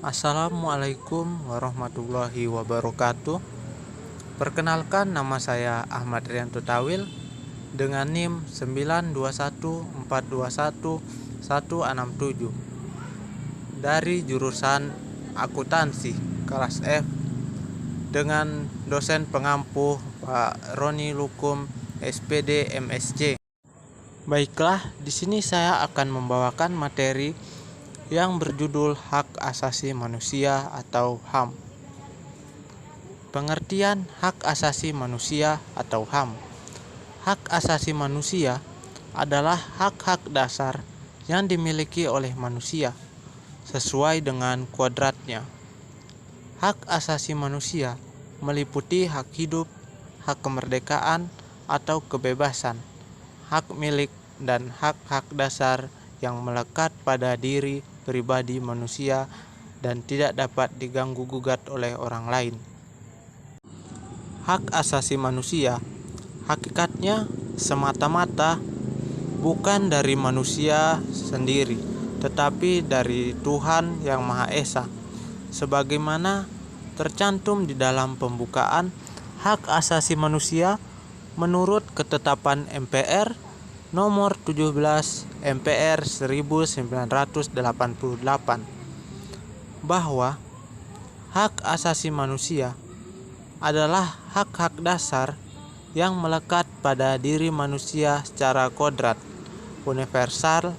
Assalamualaikum warahmatullahi wabarakatuh. Perkenalkan, nama saya Ahmad Rianto Tawil dengan NIM 921421167 dari jurusan akuntansi kelas F dengan dosen pengampu Pak Roni Lukum SPD MSc. Baiklah, di sini saya akan membawakan materi yang berjudul Hak Asasi Manusia atau HAM. Pengertian hak asasi manusia atau HAM. Hak asasi manusia adalah hak-hak dasar yang dimiliki oleh manusia sesuai dengan kodratnya. Hak asasi manusia meliputi hak hidup, hak kemerdekaan atau kebebasan, hak milik, dan hak-hak dasar yang melekat pada diri pribadi manusia dan tidak dapat diganggu-gugat oleh orang lain. Hak asasi manusia hakikatnya semata-mata bukan dari manusia sendiri, tetapi dari Tuhan Yang Maha Esa, sebagaimana tercantum di dalam pembukaan hak asasi manusia menurut ketetapan MPR nomor 17 MPR 1988 bahwa hak asasi manusia adalah hak-hak dasar yang melekat pada diri manusia secara kodrat, universal,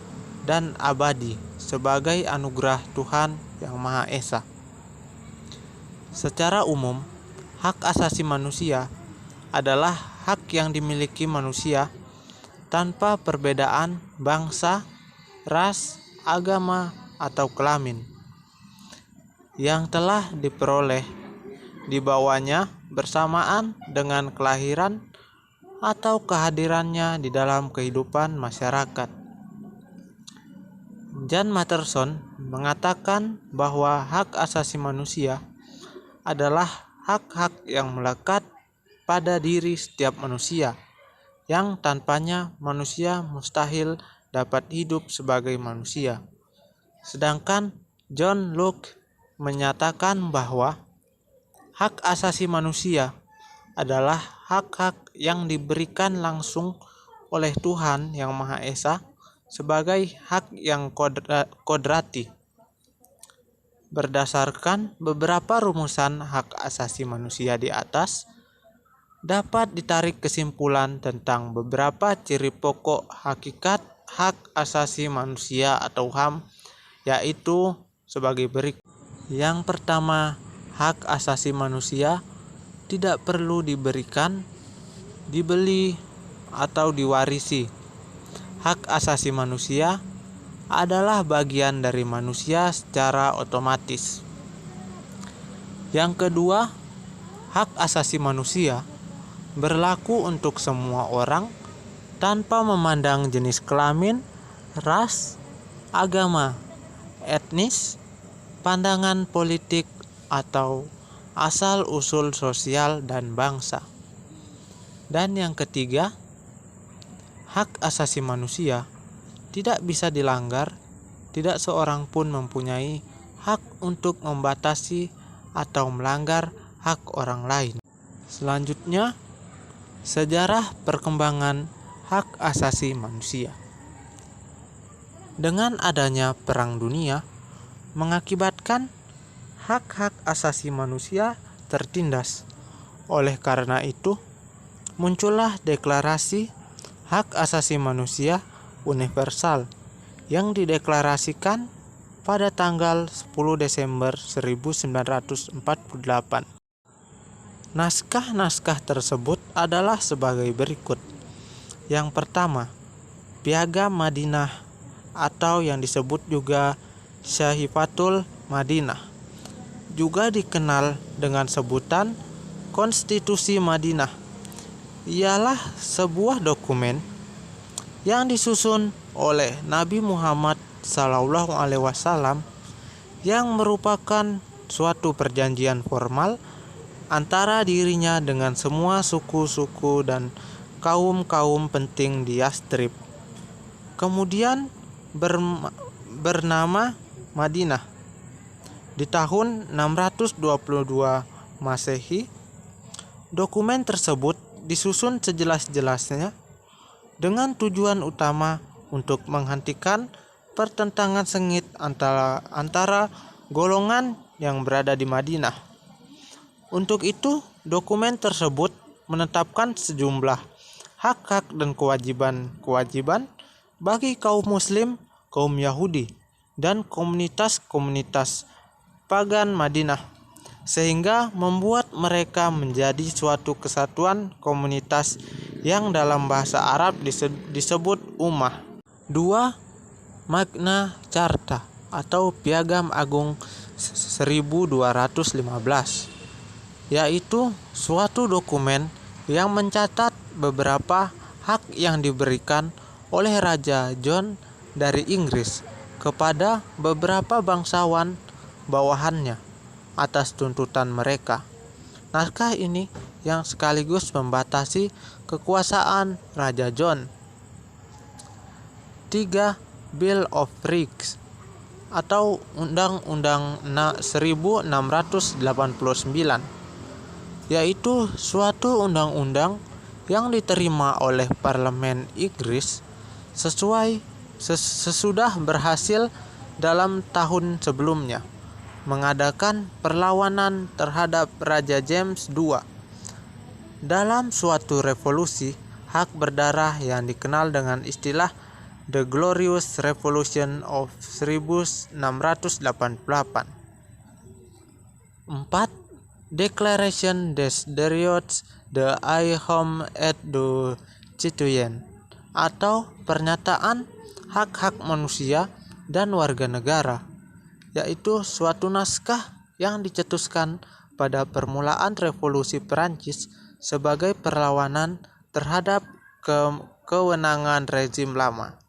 dan abadi sebagai anugerah Tuhan Yang Maha Esa. Secara umum, hak asasi manusia adalah hak yang dimiliki manusia tanpa perbedaan bangsa, ras, agama, atau kelamin, yang telah diperoleh di bawahnya bersamaan dengan kelahiran atau kehadirannya di dalam kehidupan masyarakat. Jan Matterson mengatakan bahwa hak asasi manusia adalah hak-hak yang melekat pada diri setiap manusia, yang tanpanya manusia mustahil dapat hidup sebagai manusia. Sedangkan John Locke menyatakan bahwa hak asasi manusia adalah hak-hak yang diberikan langsung oleh Tuhan Yang Maha Esa sebagai hak yang kodrati. Berdasarkan beberapa rumusan hak asasi manusia di atas, dapat ditarik kesimpulan tentang beberapa ciri pokok hakikat hak asasi manusia atau HAM, yaitu sebagai berikut. Yang pertama, hak asasi manusia tidak perlu diberikan, dibeli, atau diwarisi. Hak asasi manusia adalah bagian dari manusia secara otomatis. Yang kedua, hak asasi manusia berlaku untuk semua orang tanpa memandang jenis kelamin, ras, agama, etnis, pandangan politik, atau asal-usul sosial dan bangsa. Dan yang ketiga, hak asasi manusia tidak bisa dilanggar. Tidak seorang pun mempunyai hak untuk membatasi atau melanggar hak orang lain. Selanjutnya, sejarah perkembangan hak asasi manusia. Dengan adanya Perang Dunia mengakibatkan hak-hak asasi manusia tertindas. Oleh karena itu, muncullah Deklarasi Hak Asasi Manusia Universal yang dideklarasikan pada tanggal 10 Desember 1948. Naskah-naskah tersebut adalah sebagai berikut. Yang pertama, Piagam Madinah atau yang disebut juga Sahifatul Madinah, juga dikenal dengan sebutan Konstitusi Madinah, ialah sebuah dokumen yang disusun oleh Nabi Muhammad SAW yang merupakan suatu perjanjian formal antara dirinya dengan semua suku-suku dan kaum-kaum penting di Yastrib. Kemudian bernama Madinah. Di tahun 622 Masehi, dokumen tersebut disusun sejelas-jelasnya dengan tujuan utama untuk menghentikan pertentangan sengit antara golongan yang berada di Madinah. Untuk itu, dokumen tersebut menetapkan sejumlah hak-hak dan kewajiban bagi kaum Muslim, kaum Yahudi, dan komunitas-komunitas pagan Madinah, sehingga membuat mereka menjadi suatu kesatuan komunitas yang dalam bahasa Arab disebut ummah. 2. Magna Carta atau Piagam Agung 1215, yaitu suatu dokumen yang mencatat beberapa hak yang diberikan oleh Raja John dari Inggris kepada beberapa bangsawan bawahannya atas tuntutan mereka. Naskah ini yang sekaligus membatasi kekuasaan Raja John. 3. Bill of Rights atau Undang-Undang 1689, yaitu suatu undang-undang yang diterima oleh Parlemen Inggris sesudah berhasil dalam tahun sebelumnya mengadakan perlawanan terhadap Raja James II dalam suatu revolusi hak berdarah yang dikenal dengan istilah The Glorious Revolution of 1688. 4. Declaration des Droits de l'Homme et du Citoyen atau Pernyataan Hak-Hak Manusia dan Warga Negara, yaitu suatu naskah yang dicetuskan pada permulaan Revolusi Perancis sebagai perlawanan terhadap kewenangan rezim lama.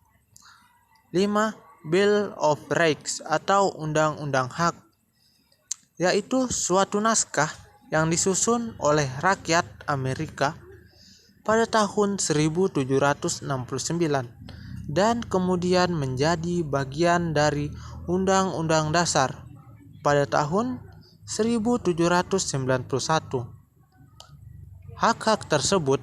5. Bill of Rights atau Undang-Undang Hak, yaitu suatu naskah yang disusun oleh rakyat Amerika pada tahun 1769 dan kemudian menjadi bagian dari Undang-Undang Dasar pada tahun 1791. Hak-hak tersebut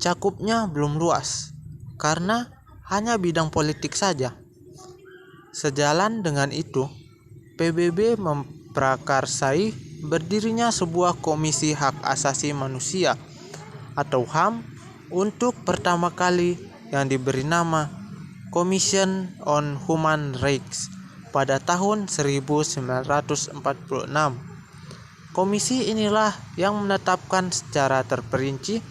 cakupnya belum luas karena hanya bidang politik saja. Sejalan dengan itu, PBB memprakarsai berdirinya sebuah Komisi Hak Asasi Manusia atau HAM untuk pertama kali yang diberi nama Commission on Human Rights pada tahun 1946. Komisi inilah yang menetapkan secara terperinci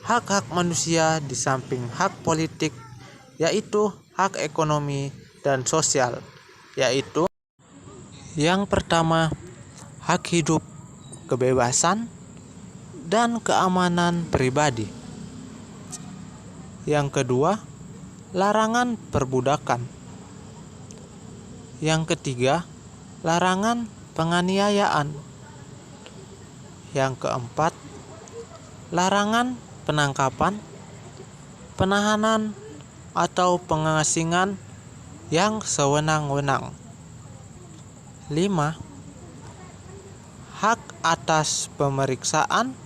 hak-hak manusia di samping hak politik, yaitu hak ekonomi dan sosial, yaitu yang pertama, hak hidup, kebebasan, dan keamanan pribadi. Yang kedua, larangan perbudakan. Yang ketiga, larangan penganiayaan. Yang keempat, larangan penangkapan, penahanan, atau pengasingan yang sewenang-wenang. 5. Hak atas pemeriksaan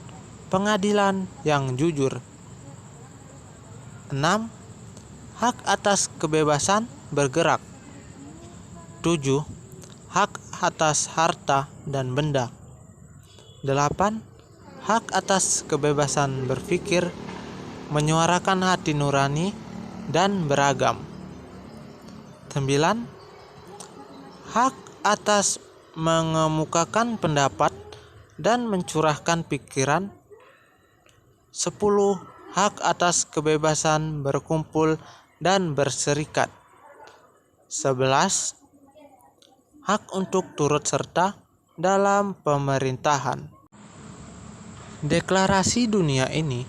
pengadilan yang jujur. 6. Hak atas kebebasan bergerak. 7. Hak atas harta dan benda. 8. Hak atas kebebasan berpikir, menyuarakan hati nurani, dan beragam. 9. Hak atas mengemukakan pendapat dan mencurahkan pikiran. 10. Hak atas kebebasan berkumpul dan berserikat. 11. Hak untuk turut serta dalam pemerintahan. Deklarasi dunia ini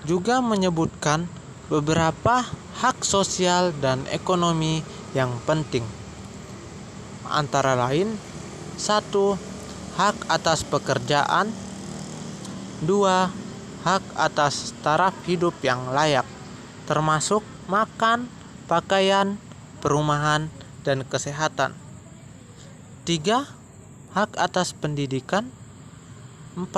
juga menyebutkan beberapa hak sosial dan ekonomi yang penting. Antara lain, 1. Hak atas pekerjaan. 2. Hak atas taraf hidup yang layak, termasuk makan, pakaian, perumahan, dan kesehatan. 3. Hak atas pendidikan. 4.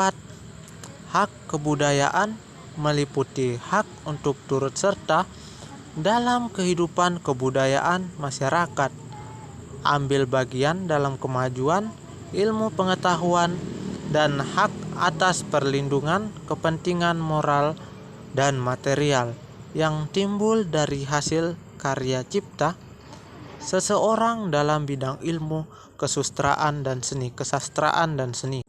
Hak kebudayaan meliputi hak untuk turut serta dalam kehidupan kebudayaan masyarakat, ambil bagian dalam kemajuan ilmu pengetahuan, dan hak atas perlindungan kepentingan moral dan material yang timbul dari hasil karya cipta seseorang dalam bidang ilmu, kesusastraan dan seni, kesastraan dan seni.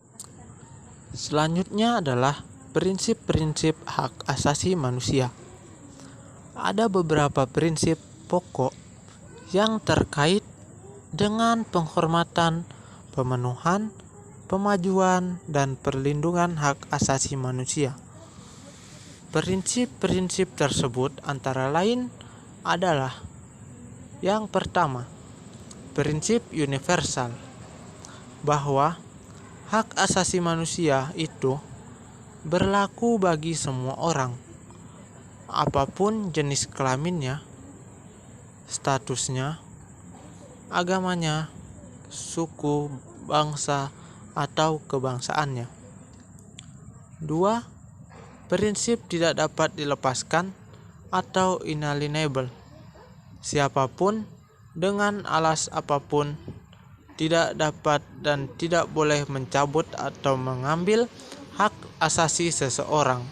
Selanjutnya adalah prinsip-prinsip hak asasi manusia. Ada beberapa prinsip pokok yang terkait dengan penghormatan, pemenuhan, pemajuan, dan perlindungan hak asasi manusia. Prinsip-prinsip tersebut antara lain adalah: yang pertama, prinsip universal, bahwa hak asasi manusia itu berlaku bagi semua orang, apapun jenis kelaminnya, statusnya, agamanya, suku, bangsa, atau kebangsaannya. 2. Prinsip tidak dapat dilepaskan atau inalienable. Siapapun dengan alas apapun tidak dapat dan tidak boleh mencabut atau mengambil hak asasi seseorang.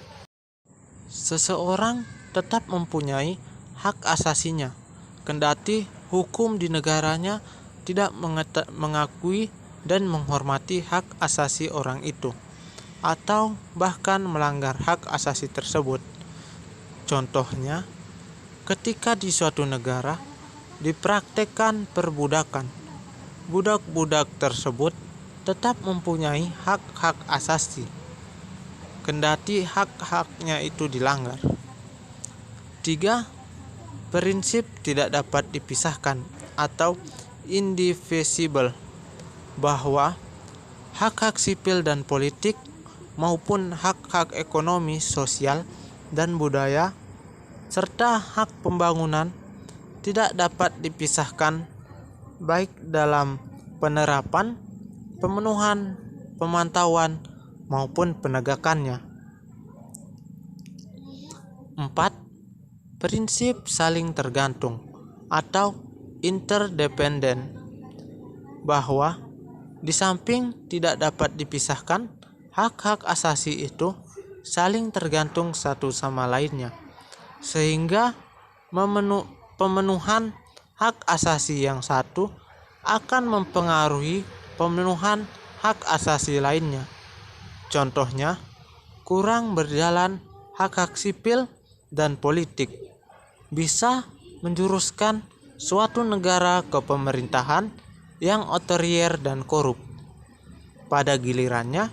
Seseorang tetap mempunyai hak asasinya, kendati hukum di negaranya tidak mengakui dan menghormati hak asasi orang itu, atau bahkan melanggar hak asasi tersebut. Contohnya, ketika di suatu negara dipraktekkan perbudakan, budak-budak tersebut tetap mempunyai hak-hak asasi, kendati hak-haknya itu dilanggar. 3. Prinsip tidak dapat dipisahkan atau indivisible, bahwa hak-hak sipil dan politik maupun hak-hak ekonomi, sosial, dan budaya serta hak pembangunan tidak dapat dipisahkan, baik dalam penerapan, pemenuhan, pemantauan, maupun penegakannya. 4. Prinsip saling tergantung atau interdependent, bahwa di samping tidak dapat dipisahkan, hak-hak asasi itu saling tergantung satu sama lainnya, sehingga pemenuhan hak asasi yang satu akan mempengaruhi pemenuhan hak asasi lainnya. Contohnya, kurang berjalan hak-hak sipil dan politik bisa menjuruskan suatu negara ke pemerintahan yang otoriter dan korup. Pada gilirannya,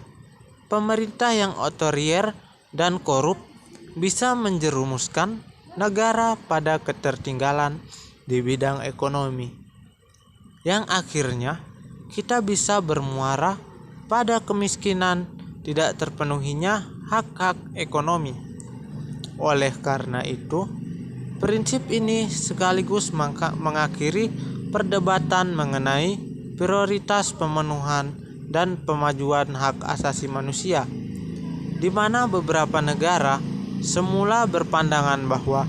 pemerintah yang otoriter dan korup bisa menjerumuskan negara pada ketertinggalan di bidang ekonomi, yang akhirnya kita bisa bermuara pada kemiskinan, tidak terpenuhinya hak-hak ekonomi. Oleh karena itu, prinsip ini sekaligus mengakhiri perdebatan mengenai prioritas pemenuhan dan pemajuan hak asasi manusia, di mana beberapa negara semula berpandangan bahwa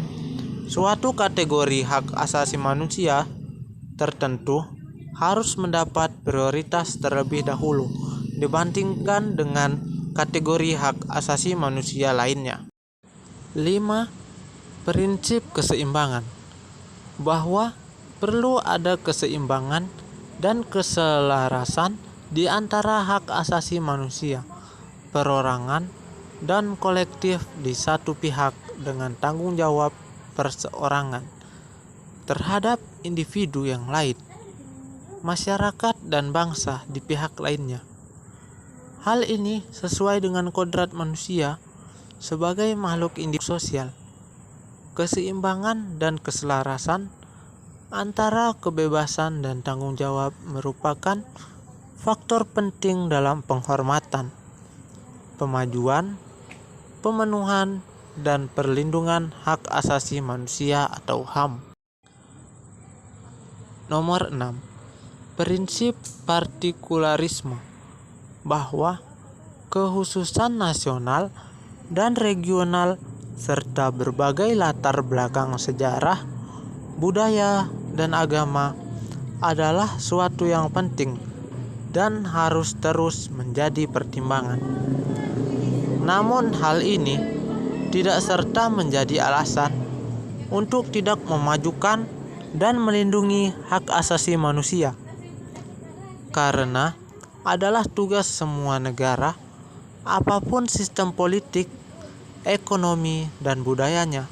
suatu kategori hak asasi manusia tertentu harus mendapat prioritas terlebih dahulu dibandingkan dengan kategori hak asasi manusia lainnya. 5. Prinsip keseimbangan, bahwa perlu ada keseimbangan dan keselarasan di antara hak asasi manusia, perorangan, dan kolektif di satu pihak dengan tanggung jawab perseorangan terhadap individu yang lain, masyarakat dan bangsa di pihak lainnya. Hal ini sesuai dengan kodrat manusia sebagai makhluk individu sosial. Keseimbangan dan keselarasan antara kebebasan dan tanggung jawab merupakan faktor penting dalam penghormatan, pemajuan, pemenuhan, dan perlindungan hak asasi manusia atau HAM. Nomor 6. prinsip partikularisme, bahwa kekhususan nasional dan regional serta berbagai latar belakang sejarah, budaya, dan agama adalah suatu yang penting dan harus terus menjadi pertimbangan. Namun hal ini tidak serta menjadi alasan untuk tidak memajukan dan melindungi hak asasi manusia, karena adalah tugas semua negara, apapun sistem politik, ekonomi, dan budayanya,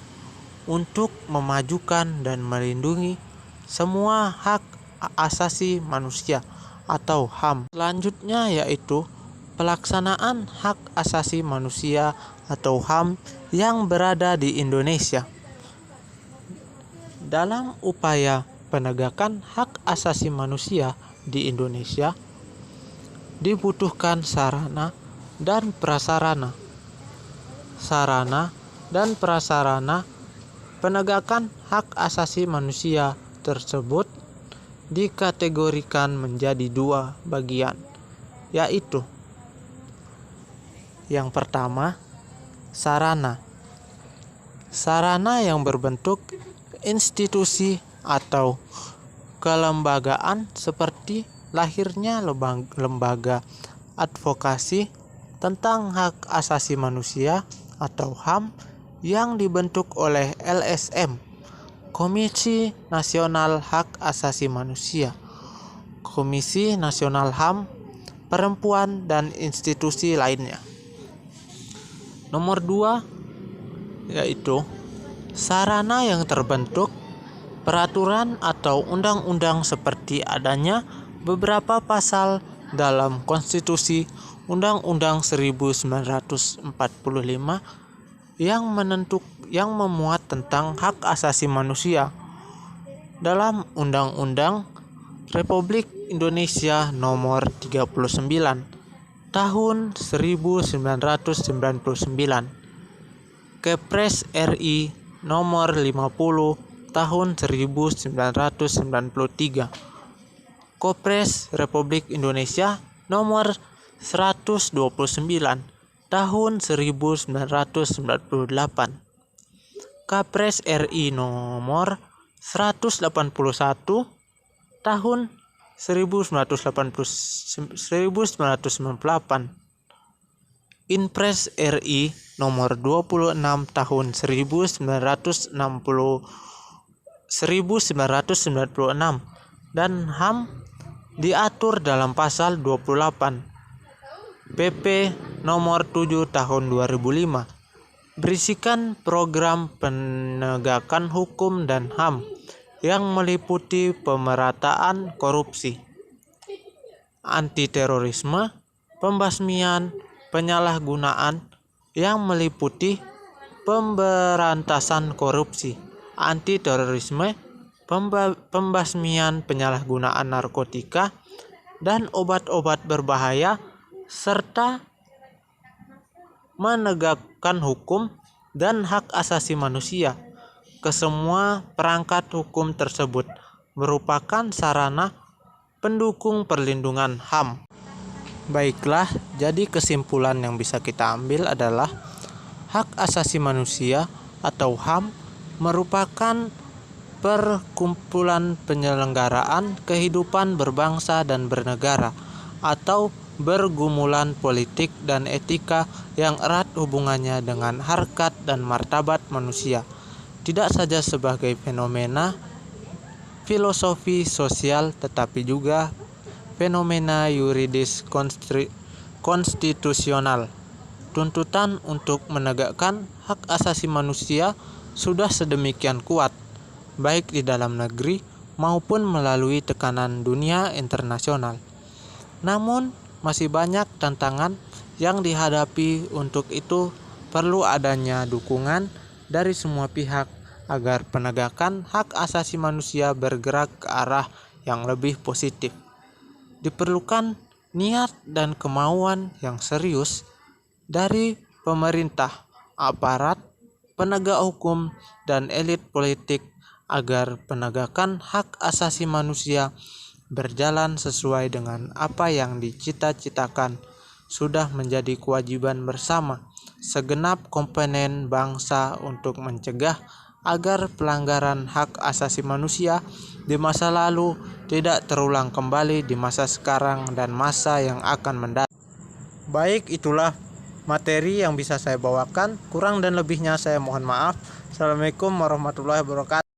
untuk memajukan dan melindungi semua hak asasi manusia atau HAM. Selanjutnya yaitu pelaksanaan hak asasi manusia atau HAM yang berada di Indonesia. Dalam upaya penegakan hak asasi manusia di Indonesia, dibutuhkan sarana dan prasarana. Sarana dan prasarana penegakan hak asasi manusia tersebut dikategorikan menjadi dua bagian, yaitu yang pertama, sarana. Sarana yang berbentuk institusi atau kelembagaan seperti lahirnya lembaga advokasi tentang hak asasi manusia atau HAM yang dibentuk oleh LSM, Komisi Nasional Hak Asasi Manusia, Komisi Nasional HAM, Perempuan, dan institusi lainnya. Nomor 2 yaitu sarana yang terbentuk peraturan atau undang-undang seperti adanya beberapa pasal dalam Konstitusi Undang-Undang 1945 yang memuat tentang hak asasi manusia dalam Undang-Undang Republik Indonesia Nomor 39 Tahun 1999, Kepres RI Nomor 50 Tahun 1993, Kopres Republik Indonesia Nomor 129 Tahun 1998, Kapres RI Nomor 181 Tahun 1998, Inpres RI Nomor 26 Tahun 1996, dan HAM diatur dalam pasal 28 PP Nomor 7 Tahun 2005 berisikan program penegakan hukum dan HAM yang meliputi pemerataan korupsi, anti-terorisme, pembasmian penyalahgunaan yang meliputi pemberantasan korupsi, anti-terorisme, pembasmian penyalahgunaan narkotika dan obat-obat berbahaya, serta menegakkan hukum dan hak asasi manusia. Kesemua perangkat hukum tersebut merupakan sarana pendukung perlindungan HAM. Baiklah, jadi kesimpulan yang bisa kita ambil adalah hak asasi manusia atau HAM merupakan perkumpulan penyelenggaraan kehidupan berbangsa dan bernegara atau bergumulan politik dan etika yang erat hubungannya dengan harkat dan martabat manusia, tidak saja sebagai fenomena filosofi sosial tetapi juga fenomena yuridis konstitusional. Tuntutan untuk menegakkan hak asasi manusia sudah sedemikian kuat, baik di dalam negeri maupun melalui tekanan dunia internasional. Namun, masih banyak tantangan yang dihadapi. Untuk itu, perlu adanya dukungan dari semua pihak agar penegakan hak asasi manusia bergerak ke arah yang lebih positif. Diperlukan niat dan kemauan yang serius dari pemerintah, aparat, penegak hukum, dan elit politik agar penegakan hak asasi manusia berjalan sesuai dengan apa yang dicita-citakan sudah menjadi kewajiban bersama segenap komponen bangsa untuk mencegah agar pelanggaran hak asasi manusia di masa lalu tidak terulang kembali di masa sekarang dan masa yang akan mendatang. Baik, itulah materi yang bisa saya bawakan. Kurang dan lebihnya saya mohon maaf. Assalamualaikum warahmatullahi wabarakatuh.